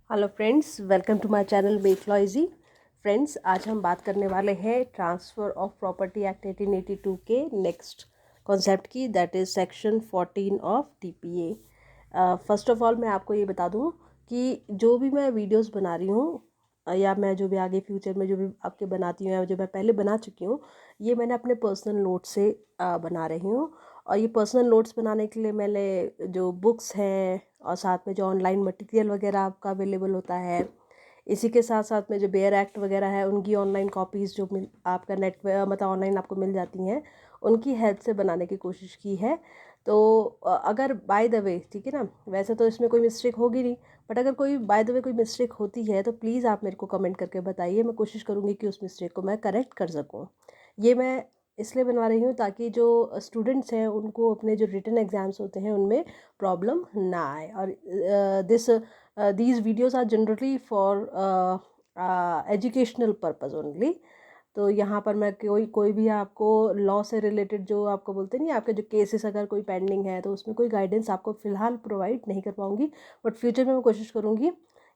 Hello friends, welcome to my channel make law easy. Friends, आज हम बात करने वाले हैं ट्रांसफ़र ऑफ प्रॉपर्टी एक्ट 1882 के नेक्स्ट कॉन्सेप्ट की, that is section 14 of TPA. First of all मैं आपको ये बता दूं कि जो भी मैं वीडियोस बना रही हूँ या मैं जो भी आगे फ्यूचर में जो भी आपके बनाती हूँ या जो मैं पहले बना चुकी हूँ, ये मैंने अपने पर्सनल नोट से बना रही हूँ। और ये पर्सनल नोट्स बनाने के लिए मैंने जो बुक्स हैं और साथ में जो ऑनलाइन मटेरियल वगैरह आपका अवेलेबल होता है, इसी के साथ साथ में जो बेयर एक्ट वगैरह है उनकी ऑनलाइन कॉपीज़ जो आपका नेट मतलब ऑनलाइन आपको मिल जाती हैं, उनकी हेल्प से बनाने की कोशिश की है। तो अगर बाय द वे, ठीक है ना, वैसे तो इसमें कोई मिस्टेक होगी नहीं, बट अगर कोई बाय द वे कोई मिस्टेक होती है तो प्लीज़ आप मेरे को कमेंट करके बताइए। मैं कोशिश करूँगी कि उस मिस्टेक को मैं करेक्ट कर सकूँ। ये मैं इसलिए बना रही हूँ ताकि जो स्टूडेंट्स हैं उनको अपने जो रिटन एग्ज़ाम्स होते हैं उनमें प्रॉब्लम ना आए। और these videos are generally for educational purpose only. तो यहाँ पर मैं कोई भी आपको लॉ से रिलेटेड जो आपको बोलते नहीं, आपके जो केसेस अगर कोई पेंडिंग है तो उसमें कोई गाइडेंस आपको फ़िलहाल प्रोवाइड नहीं कर पाऊँगी, बट फ्यूचर में मैं कोशिश करूँगी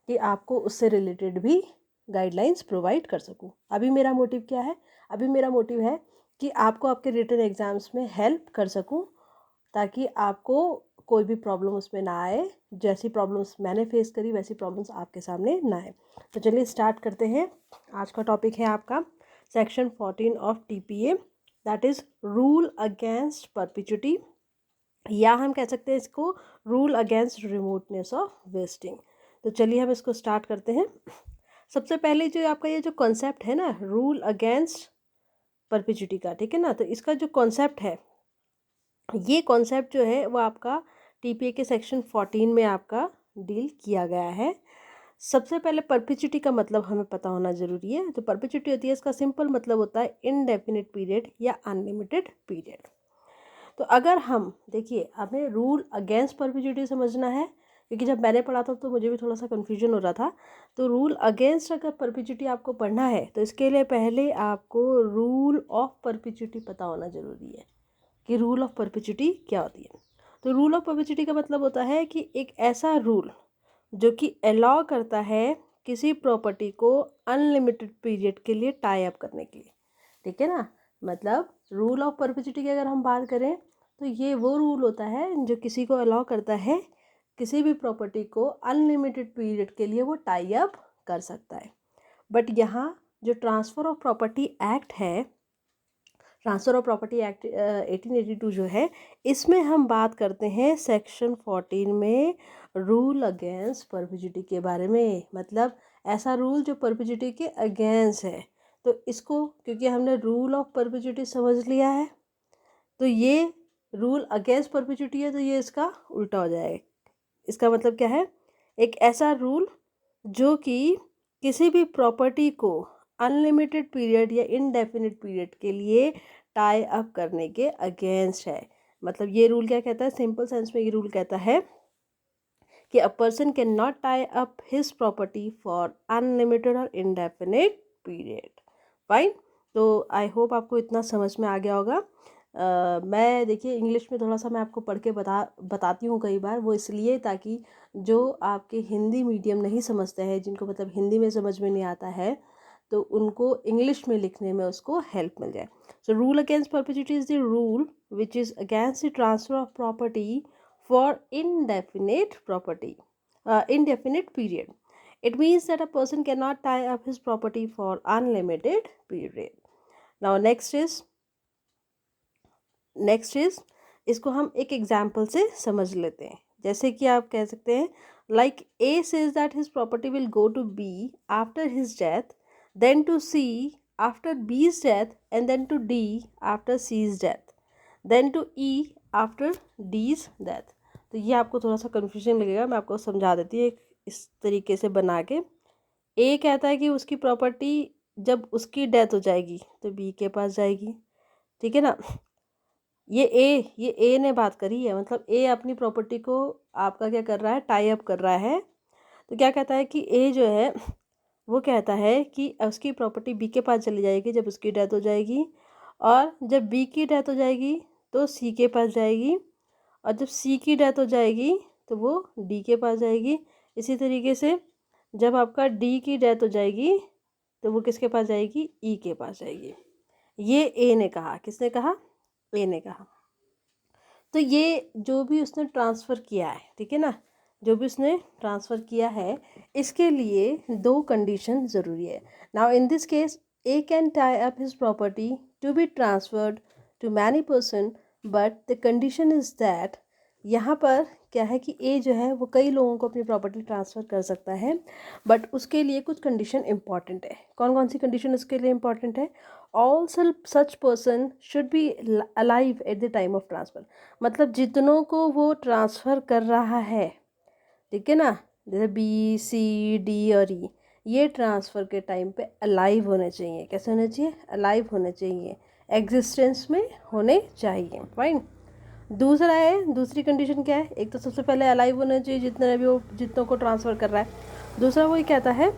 कि आपको उससे रिलेटेड भी गाइडलाइंस प्रोवाइड कर सकूँ। अभी मेरा मोटिव क्या है? अभी मेरा मोटिव है कि आपको आपके रिटन एग्ज़ाम्स में हेल्प कर सकूं, ताकि आपको कोई भी प्रॉब्लम उसमें ना आए। जैसी प्रॉब्लम्स मैंने फेस करी वैसी प्रॉब्लम्स आपके सामने ना आए। तो चलिए स्टार्ट करते हैं। आज का टॉपिक है आपका section 14 of TPA, that is rule against perpetuity, या हम कह सकते हैं इसको rule against remoteness of wasting. तो चलिए हम इसको स्टार्ट करते हैं। सबसे पहले जो आपका ये जो कॉन्सेप्ट है ना, रूल अगेंस्ट परपिचुटी का, ठीक है ना, तो इसका जो कॉन्सेप्ट है, ये कॉन्सेप्ट जो है वो आपका टीपीए के सेक्शन 14 में आपका डील किया गया है। सबसे पहले परपिचुटी का मतलब हमें पता होना ज़रूरी है। जो परपिचुटी होती है इसका सिंपल मतलब होता है इनडेफिनिट पीरियड या अनलिमिटेड पीरियड। तो अगर हम देखिए, हमें रूल अगेंस्ट परपिचुटी समझना है, क्योंकि जब मैंने पढ़ा था तो मुझे भी थोड़ा सा कन्फ्यूजन हो रहा था। तो रूल अगेंस्ट अगर परपिचुटी आपको पढ़ना है तो इसके लिए पहले आपको रूल ऑफ परपिचुटी पता होना ज़रूरी है कि रूल ऑफ परपिचुटी क्या होती है। तो रूल ऑफ परपिचुटी का मतलब होता है कि एक ऐसा रूल जो कि अलाउ करता है किसी प्रॉपर्टी को अनलिमिटेड पीरियड के लिए टाई अप करने के लिए, ठीक है ना। मतलब रूल ऑफ परपिचुटी की अगर हम बात करें तो ये वो रूल होता है जो किसी को अलाउ करता है किसी भी प्रॉपर्टी को अनलिमिटेड पीरियड के लिए वो टाई अप कर सकता है। बट यहाँ जो ट्रांसफ़र ऑफ प्रॉपर्टी एक्ट है, ट्रांसफ़र ऑफ प्रॉपर्टी एक्ट 1882 जो है, इसमें हम बात करते हैं सेक्शन 14 में रूल अगेंस्ट परपिचुटी के बारे में। मतलब ऐसा रूल जो परपिचुटी के अगेंस्ट है। तो इसको क्योंकि हमने रूल ऑफ परपिचुटी समझ लिया है, तो ये रूल अगेंस्ट परपिचुटी है तो ये इसका उल्टा हो जाएगा। इसका मतलब क्या है? एक ऐसा रूल जो कि किसी भी प्रॉपर्टी को अनलिमिटेड पीरियड या इनडेफिनिट पीरियड के लिए टाई अप करने के अगेंस्ट है। मतलब ये रूल क्या कहता है? सिंपल सेंस में ये रूल कहता है कि a person can not tie up his property for unlimited और इनडेफिनिट पीरियड। फाइन। तो आई होप आपको इतना समझ में आ गया होगा। मैं देखिए इंग्लिश में थोड़ा सा मैं आपको पढ़ के बताती हूँ कई बार, वो इसलिए ताकि जो आपके हिंदी मीडियम नहीं समझते हैं, जिनको मतलब हिंदी में समझ में नहीं आता है, तो उनको इंग्लिश में लिखने में उसको हेल्प मिल जाए। So rule against perpetuity is the rule which is against the transfer of property for indefinite period. It means that a person cannot tie up his property for unlimited period. Now next is इसको हम एक example से समझ लेते हैं। जैसे कि आप कह सकते हैं, like A says that his property will go to B after his death, then to C after B's death, and then to D after C's death, then to E after D's death. तो ये आपको थोड़ा सा confusion लगेगा, मैं आपको समझा देती हूँ एक इस तरीके से बना के। ए कहता है कि उसकी प्रॉपर्टी जब उसकी डेथ हो जाएगी तो बी के पास जाएगी, ठीक है ना। ये ए ने बात करी है, मतलब ए अपनी प्रॉपर्टी को आपका क्या कर रहा है? टाई अप कर रहा है। तो क्या कहता है कि ए जो है वो कहता है कि उसकी प्रॉपर्टी बी के पास चली जाएगी जब उसकी डेथ हो जाएगी, और जब बी की डेथ हो जाएगी तो सी के पास जाएगी, और जब सी की डेथ हो जाएगी तो वो डी के पास जाएगी। इसी तरीके से जब आपका डी की डेथ हो जाएगी तो वो किसके पास जाएगी, ई के पास जाएगी। ये ए ने कहा, किसने कहा, ए ने कहा। तो ये जो भी उसने ट्रांसफ़र किया है, ठीक है ना, जो भी उसने ट्रांसफ़र किया है, इसके लिए 2 कंडीशन ज़रूरी है। Now in this case A can tie up his property to be transferred to many person, but the condition is that, यहाँ पर क्या है कि ए जो है वो कई लोगों को अपनी प्रॉपर्टी ट्रांसफ़र कर सकता है, बट उसके लिए कुछ कंडीशन इंपॉर्टेंट है। कौन कौन सी कंडीशन उसके लिए इंपॉर्टेंट है? All such person should be alive at the time of transfer. मतलब जितनों को वो ट्रांसफ़र कर रहा है, ठीक है ना, जैसे बी सी डी और ई, ये ट्रांसफ़र के टाइम पे अलाइव होने चाहिए। कैसे होने चाहिए? अलाइव होने चाहिए, एग्जिस्टेंस में होने चाहिए। फाइन। दूसरा है, दूसरी कंडीशन क्या है? एक तो सबसे पहले अलाइव होना चाहिए जितने भी वो जितनों को ट्रांसफ़र कर रहा है। दूसरा वो ये कहता है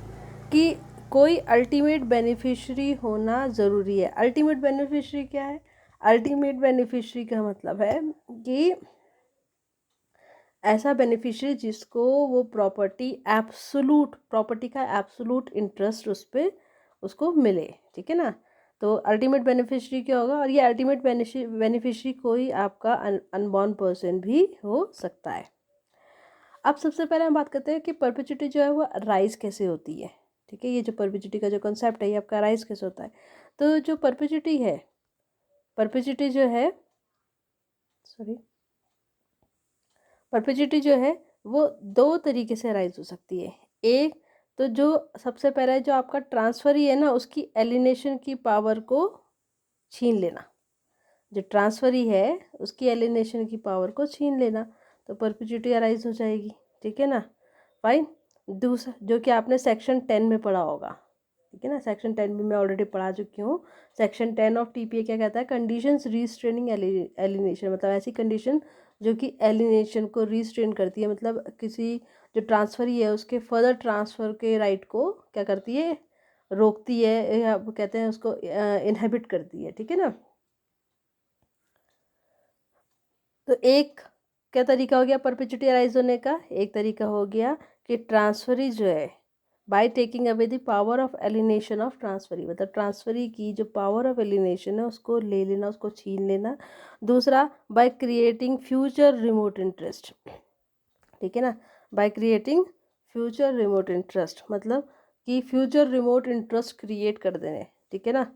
कि कोई अल्टीमेट बेनिफिशियरी होना ज़रूरी है। अल्टीमेट बेनिफिशियरी क्या है? अल्टीमेट बेनिफिशियरी का मतलब है कि ऐसा बेनिफिशियरी जिसको वो प्रॉपर्टी का एब्सोलूट इंटरेस्ट उस पर उसको मिले, ठीक है ना। तो अल्टीमेट बेनिफिशियरी क्या होगा? और ये अल्टीमेट बेनिफिशियरी कोई आपका अनबॉर्न पर्सन भी हो सकता है। अब सबसे पहले हम बात करते हैं कि परपेचुइटी जो है वो राइज कैसे होती है, ठीक है। ये जो परपेचुइटी का जो कॉन्सेप्ट है ये आपका राइज कैसे होता है? तो जो परपेचुइटी है, परपेचुइटी जो है, सॉरी, परपेचुइटी जो है वो 2 तरीके से राइज हो सकती है। एक तो जो सबसे पहले जो आपका ट्रांसफ़र ही है ना, उसकी एलिनेशन की पावर को छीन लेना। जो ट्रांसफ़र ही है उसकी एलिनेशन की पावर को छीन लेना, तो परपेचुइटी अराइज हो जाएगी, ठीक है ना। फाइन। दूसरा जो कि आपने सेक्शन 10 में पढ़ा होगा, ठीक है ना, सेक्शन 10 में मैं ऑलरेडी पढ़ा चुकी हूँ। सेक्शन 10 ऑफ टीपीए क्या कहता है? कंडीशंस रीस्ट्रेनिंग एलिनेशन, मतलब ऐसी कंडीशन जो कि एलिनेशन को रीस्ट्रेन करती है, मतलब किसी जो ट्रांसफ़र ही है उसके फर्दर ट्रांसफ़र के राइट को क्या करती है? रोकती है, या कहते हैं उसको इनहेबिट करती है, ठीक है ना। तो एक क्या तरीका हो गया परपेचुइटी अराइज होने का? एक तरीका हो गया कि ट्रांसफरी जो है by taking away the power of alienation of transferee, मतलब ट्रांसफरी की जो पावर ऑफ एलिनेशन है उसको ले लेना, उसको छीन लेना। दूसरा by creating future remote interest, ठीक है ना, by creating future remote interest, मतलब कि फ्यूचर रिमोट इंटरेस्ट क्रिएट कर देने, ठीक है ना।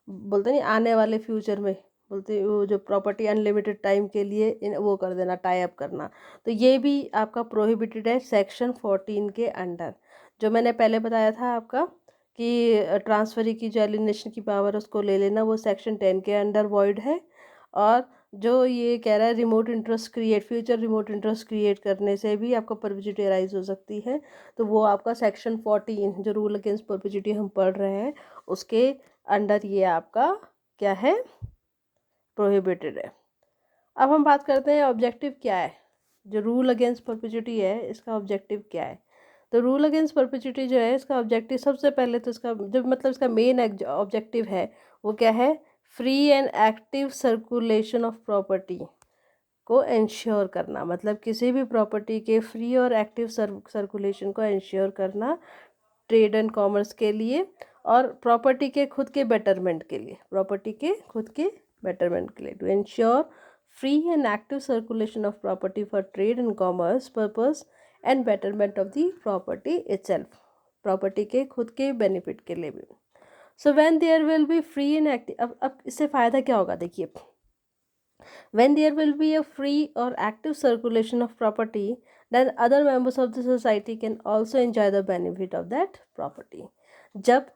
बोलते नहीं आने वाले फ्यूचर में, बोलते वो जो प्रॉपर्टी अनलिमिटेड टाइम के लिए वो कर देना, टाई अप करना। तो ये भी आपका प्रोहिबिटेड है सेक्शन 14 के अंडर। जो मैंने पहले बताया था आपका कि ट्रांसफरी की जो एलिनेशन की पावर उसको ले लेना, वो सेक्शन 10 के अंडर वॉइड है। और जो ये कह रहा है remote interest create, future remote interest create करने से भी आपको परपेचुइटी अराइज हो सकती है, तो वो आपका सेक्शन 14 जो रूल अगेंस्ट परपेचुइटी हम पढ़ रहे हैं उसके अंडर ये आपका क्या है? प्रोहिबिटेड है। अब हम बात करते हैं ऑब्जेक्टिव क्या है, जो रूल अगेंस्ट परपेचुइटी है इसका ऑब्जेक्टिव क्या है। तो रूल अगेंस्ट परपेचुइटी जो है इसका ऑब्जेक्टिव, सबसे पहले तो इसका जो मतलब इसका मेन ऑब्जेक्टिव है वो क्या है? Free and active circulation of property को इंश्योर करना, मतलब किसी भी प्रॉपर्टी के फ्री और एक्टिव सर्कुलेशन को इंश्योर करना ट्रेड एंड कॉमर्स के लिए, और प्रॉपर्टी के खुद के बेटरमेंट के लिए, प्रॉपर्टी के खुद के बेटरमेंट के लिए, to ensure free and active circulation of property for trade and commerce purpose and betterment of the property itself, property के खुद के बेनिफिट के लिए भी। So when there will be free and active, अब इससे फ़ायदा क्या होगा? देखिए, when there will be a free or active circulation of property, then other members of the society can also enjoy the benefit of that property. जब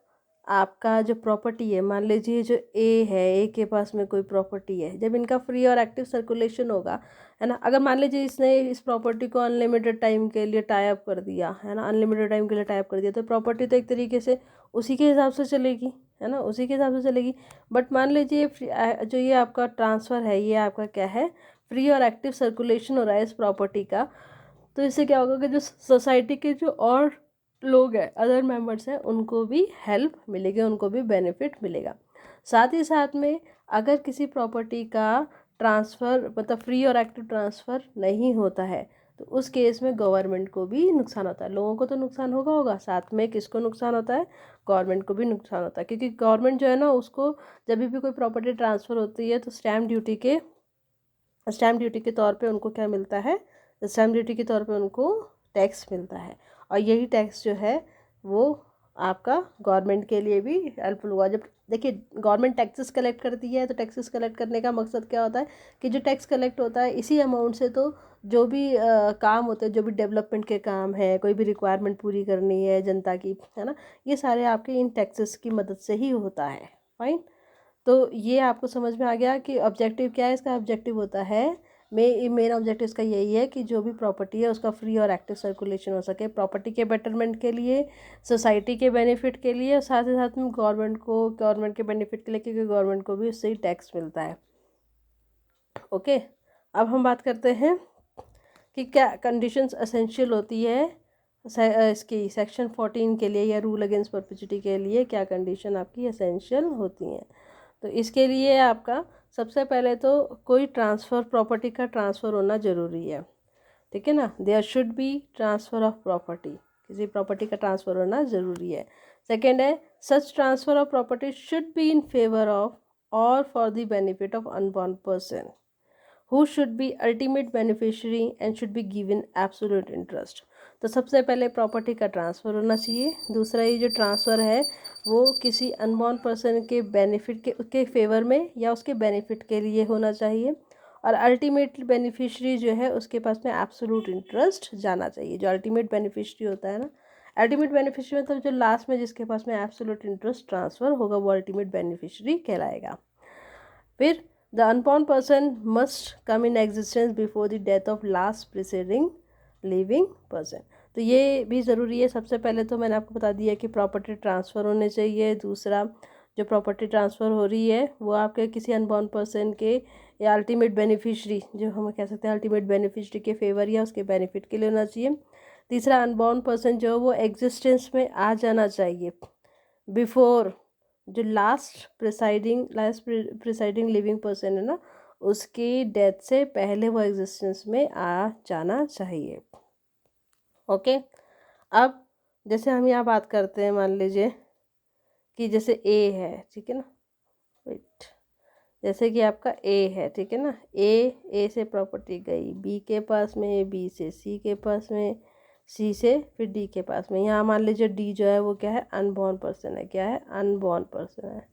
आपका जो property है, मान लीजिए जो ए है, ए के पास में कोई प्रॉपर्टी है, जब इनका फ्री और एक्टिव सर्कुलेशन होगा, है ना, अगर मान लीजिए इसने इस प्रॉपर्टी को अनलिमिटेड टाइम के लिए टाई अप कर दिया, है ना, अनलिमिटेड टाइम के लिए टाई अप कर दिया, तो प्रॉपर्टी तो एक तरीके से उसी के हिसाब से चलेगी, है ना, उसी के हिसाब से चलेगी। बट मान लीजिए जो ये आपका ट्रांसफ़र है ये आपका क्या है? फ्री और एक्टिव सर्कुलेशन हो रहा है इस प्रॉपर्टी का, तो इससे क्या होगा कि जो सोसाइटी के जो और लोग हैं, अदर मेंबर्स हैं, उनको भी हेल्प मिलेगी, उनको भी बेनिफिट मिलेगा। साथ ही साथ में अगर किसी प्रॉपर्टी का ट्रांसफ़र मतलब फ्री और एक्टिव ट्रांसफ़र नहीं होता है, तो उस केस में गवर्नमेंट को भी नुकसान होता है। लोगों को तो नुकसान होगा, साथ में किसको नुकसान होता है, गवर्नमेंट को भी नुकसान होता है, क्योंकि गवर्नमेंट जो है ना उसको जब भी कोई प्रॉपर्टी ट्रांसफ़र होती है तो स्टैम्प ड्यूटी के तौर पे उनको क्या मिलता है, स्टैम्प ड्यूटी के तौर पे उनको टैक्स मिलता है। और यही टैक्स जो है वो आपका गवर्नमेंट के लिए भी हेल्पफुल हुआ। जब देखिए गवर्नमेंट टैक्सेस कलेक्ट करती है तो टैक्सेस कलेक्ट करने का मकसद क्या होता है कि जो टैक्स कलेक्ट होता है इसी अमाउंट से तो जो भी काम होते हैं, जो भी डेवलपमेंट के काम है, कोई भी रिक्वायरमेंट पूरी करनी है जनता की, है ना, ये सारे आपके इन टैक्सेस की मदद से ही होता है। फाइन। तो ये आपको समझ में आ गया कि ऑब्जेक्टिव क्या है इसका। ऑब्जेक्टिव होता है, मेन ऑब्जेक्टिव इसका यही है कि जो भी प्रॉपर्टी है उसका फ्री और एक्टिव सर्कुलेशन हो सके, प्रॉपर्टी के बेटरमेंट के लिए, सोसाइटी के बेनिफिट के लिए, और साथ ही साथ में गवर्नमेंट के बेनिफिट के लिए, क्योंकि गवर्नमेंट को भी उससे ही टैक्स मिलता है। ओके, अब हम बात करते हैं कि क्या कंडीशंस एसेंशियल होती है इसकी सेक्शन 14 के लिए या रूल अगेंस्ट परपेचुइटी के लिए, क्या कंडीशन आपकी एसेंशियल होती हैं। तो इसके लिए आपका सबसे पहले तो कोई ट्रांसफ़र, प्रॉपर्टी का ट्रांसफ़र होना ज़रूरी है, ठीक है ना। There should be transfer of property, किसी प्रॉपर्टी का ट्रांसफ़र होना ज़रूरी है। सेकेंड है, such transfer of property should be in favour of और for the benefit of unborn person who should be ultimate beneficiary and should be given absolute interest। तो सबसे पहले प्रॉपर्टी का ट्रांसफ़र होना चाहिए। दूसरा, ये जो ट्रांसफ़र है वो किसी अनबॉर्न पर्सन के बेनिफिट के उसके फेवर में या उसके बेनिफिट के लिए होना चाहिए, और अल्टीमेट बेनिफिशरी जो है उसके पास में एब्सोल्यूट इंटरेस्ट जाना चाहिए। जो अल्टीमेट बेनिफिशरी होता है ना, अल्टीमेट बेनिफिशरी मतलब जो लास्ट में जिसके पास में एब्सोल्यूट इंटरेस्ट ट्रांसफ़र होगा वो अल्टीमेट बेनिफिशरी कहलाएगा। फिर the unborn person must come in existence before the death of last preceding living person। तो ये भी ज़रूरी है। सबसे पहले तो मैंने आपको बता दिया कि प्रॉपर्टी ट्रांसफ़र होने चाहिए। दूसरा, जो प्रॉपर्टी ट्रांसफ़र हो रही है वो आपके किसी अनबॉर्न पर्सन के या अल्टीमेट बेनिफिशरी, जो हम कह सकते हैं अल्टीमेट बेनिफिशरी के फेवर या उसके बेनिफिट के लिए होना चाहिए। तीसरा, अनबॉर्न पर्सन जो वो एग्जिस्टेंस में आ जाना चाहिए बिफोर जो लास्ट प्रिसाइडिंग लिविंग पर्सन है ना उसकी डेथ से पहले वो एग्जिस्टेंस में आ जाना चाहिए। ओके, अब जैसे हम यहाँ बात करते हैं, मान लीजिए कि जैसे ए है, ठीक है ना, वेट, जैसे कि आपका ए है, ठीक है ना, ए से प्रॉपर्टी गई बी के पास में, बी से सी के पास में, सी से फिर डी के पास में। यहाँ मान लीजिए डी जो है वो क्या है, अनबॉर्न पर्सन है। क्या है, अनबॉर्न पर्सन है।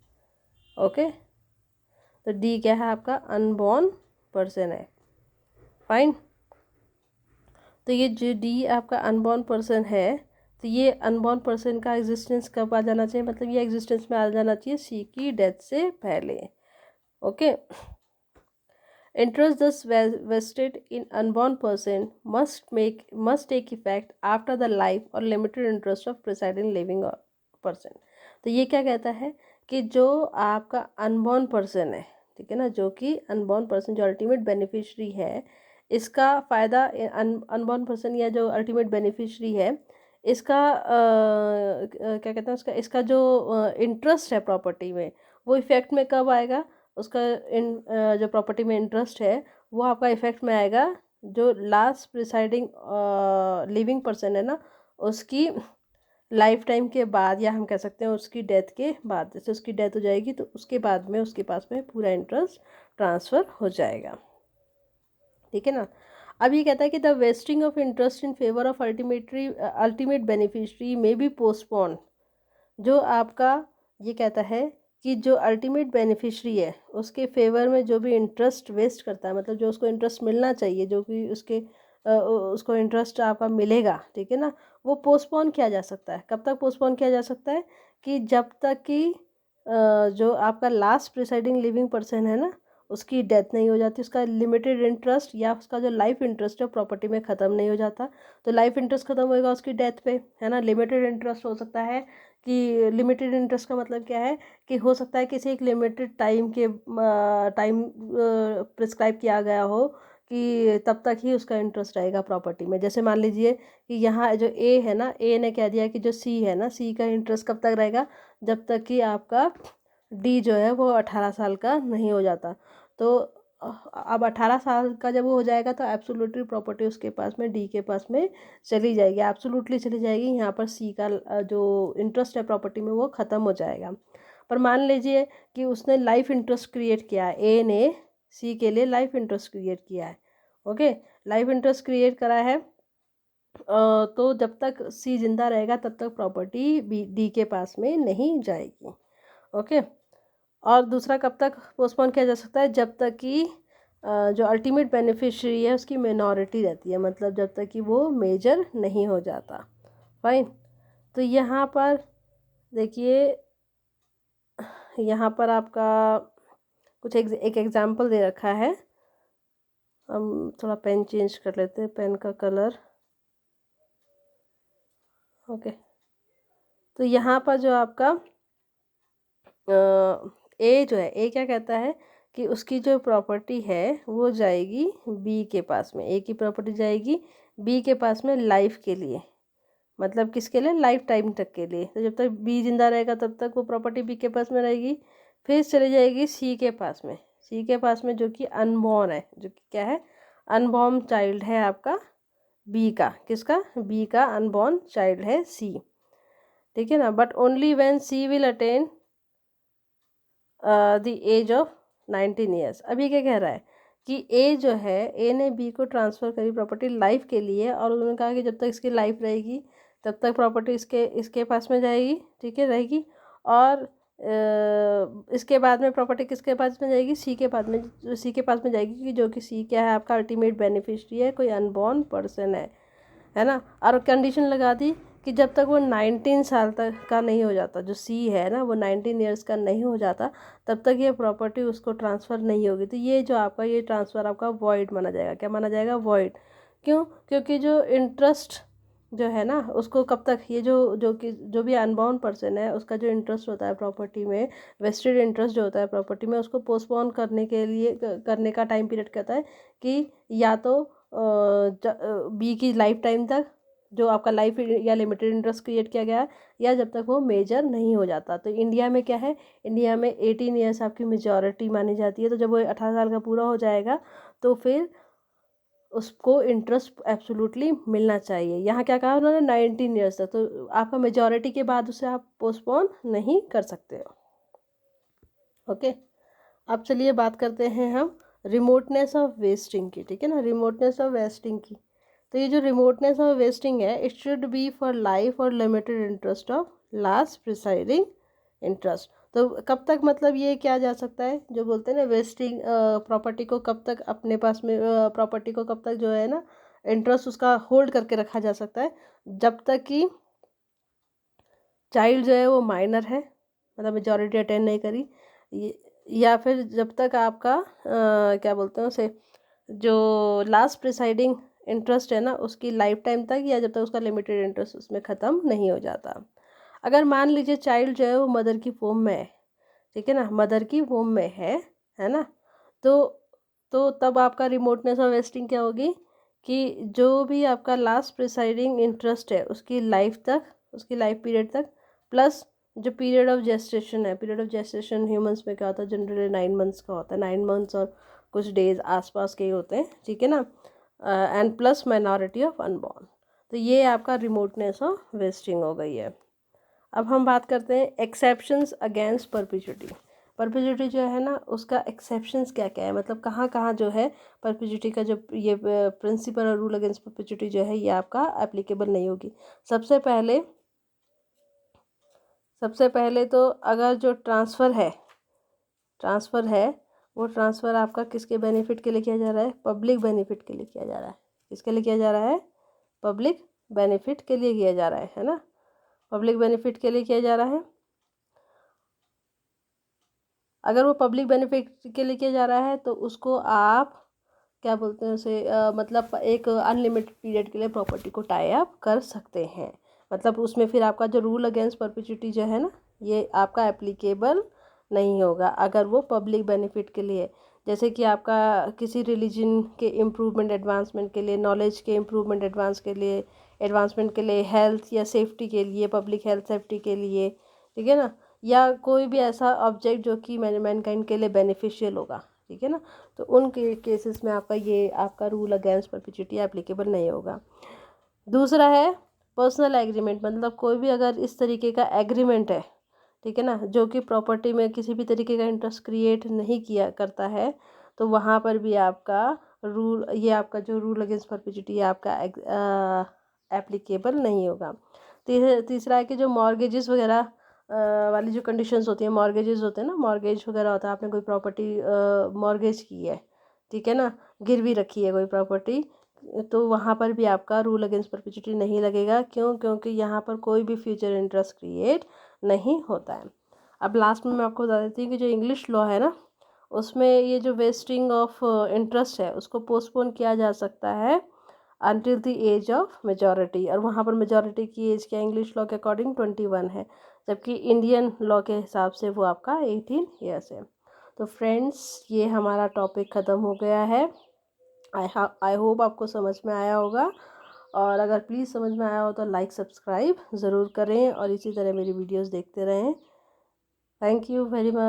ओके, तो डी क्या है आपका, अनबॉर्न पर्सन है। फाइन। तो ये जो डी आपका अनबॉर्न पर्सन है, तो ये अनबॉर्न पर्सन का एग्जिस्टेंस कब आ जाना चाहिए, मतलब ये एग्जिस्टेंस में आ जाना चाहिए सी की डेथ से पहले। Okay, interest thus vested in unborn person must take effect after the life or limited interest of presiding living person। तो ये क्या कहता है कि जो आपका अनबॉर्न पर्सन है, ठीक है ना, जो कि अनबॉर्न पर्सन जो अल्टीमेट बेनिफिशरी है, इसका फ़ायदा अनबॉर्न पर्सन या जो अल्टीमेट बेनिफिशरी है इसका क्या कहते हैं उसका, इसका जो इंटरेस्ट है प्रॉपर्टी में वो इफ़ेक्ट में कब आएगा, उसका जो प्रॉपर्टी में इंटरेस्ट है वो आपका इफेक्ट में आएगा जो लास्ट प्रिसाइडिंग लिविंग पर्सन है ना उसकी लाइफ टाइम के बाद, या हम कह सकते हैं उसकी डेथ के बाद। जैसे उसकी डेथ हो जाएगी तो उसके बाद में उसके पास में पूरा इंटरेस्ट ट्रांसफ़र हो जाएगा, ठीक है ना। अब ये कहता है कि the wasting of interest in favour of ultimate beneficiary में बी पोस्टपोन। जो आपका ये कहता है कि जो अल्टीमेट बेनिफिशरी है उसके फेवर में जो भी इंटरेस्ट वेस्ट करता है, मतलब जो उसको इंटरेस्ट मिलना चाहिए, जो कि उसको इंटरेस्ट आपका मिलेगा, ठीक है ना, वो पोस्टपोन किया जा सकता है। कब तक पोस्टपोन किया जा सकता है, कि जब तक कि जो आपका लास्ट प्रिसाइडिंग लिविंग पर्सन है ना उसकी डेथ नहीं हो जाती, उसका लिमिटेड इंटरेस्ट या उसका जो लाइफ इंटरेस्ट है प्रॉपर्टी में ख़त्म नहीं हो जाता। तो लाइफ इंटरेस्ट ख़त्म होएगा उसकी डेथ पे, है ना। लिमिटेड इंटरेस्ट हो सकता है कि लिमिटेड इंटरेस्ट का मतलब क्या है कि हो सकता है किसी एक लिमिटेड टाइम प्रिस्क्राइब किया गया हो कि तब तक ही उसका इंटरेस्ट रहेगा प्रॉपर्टी में। जैसे मान लीजिए कि यहाँ जो ए है ना, ए ने कह दिया कि जो सी है ना, सी का इंटरेस्ट कब तक रहेगा, जब तक कि आपका डी जो है वो 18 साल का नहीं हो जाता। तो अब 18 साल का जब वो हो जाएगा तो एब्सोल्युटली प्रॉपर्टी उसके पास में, डी के पास में चली जाएगी, एब्सोल्युटली चली जाएगी। यहाँ पर सी का जो इंटरेस्ट है प्रॉपर्टी में वो ख़त्म हो जाएगा। पर मान लीजिए कि उसने लाइफ इंटरेस्ट क्रिएट किया है, ए ने सी के लिए लाइफ इंटरेस्ट क्रिएट किया है। ओके, लाइफ इंटरेस्ट क्रिएट करा है, तो जब तक सी जिंदा रहेगा तब तक प्रॉपर्टी बी डी के पास में नहीं जाएगी। ओके, और दूसरा कब तक पोस्टपोन किया जा सकता है? जब तक कि जो अल्टीमेट बेनिफिशियरी है उसकी मिनॉरिटी रहती है, मतलब जब तक कि वो मेजर नहीं हो जाता। फाइन। तो यहाँ पर देखिए, यहाँ पर आपका कुछ एक एग्जाम्पल दे रखा है। हम थोड़ा पेन चेंज कर लेते हैं, पेन का कलर। ओके, तो यहाँ पर जो आपका ए जो है, ए क्या कहता है कि उसकी जो प्रॉपर्टी है वो जाएगी बी के पास में, ए की प्रॉपर्टी जाएगी बी के पास में लाइफ के लिए, मतलब किसके लिए? लाइफ टाइम तक के लिए। तो जब तक बी जिंदा रहेगा तब तक वो प्रॉपर्टी बी के पास में रहेगी। फिर चली जाएगी सी के पास में, सी के पास में जो कि अनबॉर्न है, जो कि क्या है? अनबॉर्न चाइल्ड है आपका बी का। किसका? बी का अनबॉर्न चाइल्ड है सी, ठीक है ना। But only when C will attain the age of 19 years. अभी क्या कह रहा है कि ए जो है, ए ने बी को ट्रांसफ़र करी प्रॉपर्टी लाइफ के लिए, और उन्होंने कहा कि जब तक इसकी लाइफ रहेगी तब तक प्रॉपर्टी इसके पास में जाएगी, ठीक है, रहेगी। और इसके बाद में प्रॉपर्टी किसके पास में जाएगी? सी के पास में, सी के पास में जाएगी, कि जो कि सी क्या है? आपका अल्टीमेट बेनिफिशियरी है, कोई अनबॉर्न पर्सन है ना। और कंडीशन लगा दी कि जब तक वो 19 साल तक का नहीं हो जाता, जो सी है ना, वो 19 ईयर्स का नहीं हो जाता, तब तक ये प्रॉपर्टी उसको ट्रांसफ़र नहीं होगी। तो ये जो आपका ये ट्रांसफ़र आपका वॉइड माना जाएगा। क्या माना जाएगा? वॉइड। क्यों? क्योंकि जो इंटरेस्ट जो है ना, उसको कब तक, ये जो भी अनबाउंड पर्सन है उसका जो इंटरेस्ट होता है प्रॉपर्टी में, वेस्टेड इंटरेस्ट जो होता है प्रॉपर्टी में, उसको पोस्टपोन करने के लिए करने का टाइम पीरियड कहता है कि या तो बी की लाइफ टाइम तक, जो आपका लाइफ या लिमिटेड इंटरेस्ट क्रिएट किया गया है, या जब तक वो मेजर नहीं हो जाता। तो इंडिया में क्या है? इंडिया में 18 ईयर्स आपकी मेजॉरिटी मानी जाती है। तो जब वो 18 साल का पूरा हो जाएगा तो फिर उसको इंटरेस्ट एब्सोल्युटली मिलना चाहिए। यहाँ क्या कहा उन्होंने? 19 ईयर्स तक। तो आपका मेजॉरिटी के बाद उसे आप पोस्टपोन नहीं कर सकते हो। ओके, अब चलिए बात करते हैं हम रिमोटनेस ऑफ वेस्टिंग की, ठीक है ना। रिमोटनेस ऑफ वेस्टिंग की, तो ये जो रिमोटनेस ऑफ वेस्टिंग है, it should be for life और limited interest of last preceding interest. तो कब तक, मतलब ये क्या जा सकता है, जो बोलते हैं ना वेस्टिंग प्रॉपर्टी को कब तक अपने पास में, प्रॉपर्टी को कब तक जो है ना इंटरेस्ट उसका होल्ड करके रखा जा सकता है? जब तक कि चाइल्ड जो है वो माइनर है, मतलब मेजॉरिटी अटेंड नहीं करी, या फिर जब तक आपका क्या बोलते हैं उसे, जो लास्ट प्रिसाइडिंग इंटरेस्ट है ना उसकी लाइफ टाइम तक, या जब तक उसका लिमिटेड इंटरेस्ट उसमें ख़त्म नहीं हो जाता। अगर मान लीजिए चाइल्ड जो है वो मदर की फॉर्म में है, ठीक है ना, मदर की फॉर्म में है ना, तो तब आपका रिमोटनेस ऑफ वेस्टिंग क्या होगी कि जो भी आपका लास्ट प्रिसाइडिंग इंटरेस्ट है उसकी लाइफ तक, उसकी लाइफ पीरियड तक, प्लस जो पीरियड ऑफ जेस्टेशन है, पीरियड ऑफ जेस्टेशन ह्यूमंस में क्या होता है? जनरली 9 मंथ्स का होता है, 9 मंथ्स और कुछ डेज आसपास के ही होते हैं, ठीक है ना, and plus minority of unborn. तो ये आपका रिमोटनेस ऑफ वेस्टिंग हो गई है। अब हम बात करते हैं एक्सेप्शंस अगेंस्ट परपेचुइटी। परपेचुइटी जो है ना उसका एक्सेप्शंस क्या क्या है, मतलब कहाँ कहाँ जो है परपेचुइटी का जो ये प्रिंसिपल और रूल अगेंस्ट परपेचुइटी जो है ये आपका एप्लीकेबल नहीं होगी। सबसे पहले तो अगर जो ट्रांसफ़र है वो ट्रांसफ़र आपका किसके बेनिफिट के लिए किया जा रहा है? पब्लिक बेनिफिट के लिए किया जा रहा है। किसके लिए किया जा रहा है? पब्लिक बेनिफिट के लिए किया जा रहा है ना, पब्लिक बेनिफिट के लिए किया जा रहा है। अगर वो पब्लिक बेनिफिट के लिए किया जा रहा है तो उसको आप क्या बोलते हैं उसे, मतलब एक अनलिमिटेड पीरियड के लिए प्रॉपर्टी को टाई अप कर सकते हैं। मतलब उसमें फिर आपका जो रूल अगेंस्ट परपेचुइटी जो है ना ये आपका एप्लीकेबल नहीं होगा अगर वो पब्लिक बेनिफिट के लिए, जैसे कि आपका किसी रिलीजन के इम्प्रूवमेंट एडवांसमेंट के लिए, नॉलेज के इम्प्रूवमेंट एडवांसमेंट के लिए, हेल्थ या सेफ्टी के लिए, पब्लिक हेल्थ सेफ्टी के लिए, ठीक है ना, या कोई भी ऐसा ऑब्जेक्ट जो कि मैनकाइंड के लिए बेनिफिशियल होगा, ठीक है ना। तो उन केसेस में आपका ये आपका रूल अगेंस्ट परपेचुइटी एप्लीकेबल नहीं होगा। दूसरा है पर्सनल एग्रीमेंट, मतलब कोई भी अगर इस तरीके का एग्रीमेंट है, ठीक है ना, जो कि प्रॉपर्टी में किसी भी तरीके का इंटरेस्ट क्रिएट नहीं किया करता है, तो वहाँ पर भी आपका रूल, ये आपका जो रूल अगेंस्ट परपेचुइटी है आपका एप्लीकेबल नहीं होगा। तीसरा है कि जो मॉर्गेजेस वगैरह वाली जो कंडीशंस होती हैं, मॉर्गेजेस होते हैं ना, मॉर्गेज वगैरह होता है, आपने कोई प्रॉपर्टी मॉर्गेज की है, ठीक है ना, गिरवी रखी है कोई प्रॉपर्टी, तो वहाँ पर भी आपका रूल अगेंस्ट परपेचुइटी नहीं लगेगा। क्यों? क्योंकि यहाँ पर कोई भी फ्यूचर इंटरेस्ट क्रिएट नहीं होता है। अब लास्ट में मैं आपको बता देती हूँ कि जो इंग्लिश लॉ है ना, उसमें ये जो वेस्टिंग ऑफ इंटरेस्ट है उसको पोस्टपोन किया जा सकता है until the age of majority, और वहाँ पर मेजॉरिटी की एज क्या इंग्लिश लॉ के अकॉर्डिंग 21 है, जबकि इंडियन लॉ के हिसाब से वो आपका 18 ईयर्स है। तो फ्रेंड्स, ये हमारा टॉपिक ख़त्म हो गया है। आई होप आपको समझ में आया होगा, और अगर प्लीज़ समझ में आया हो तो लाइक सब्सक्राइब ज़रूर करें और इसी तरह मेरी वीडियोस देखते रहें। Thank you very much.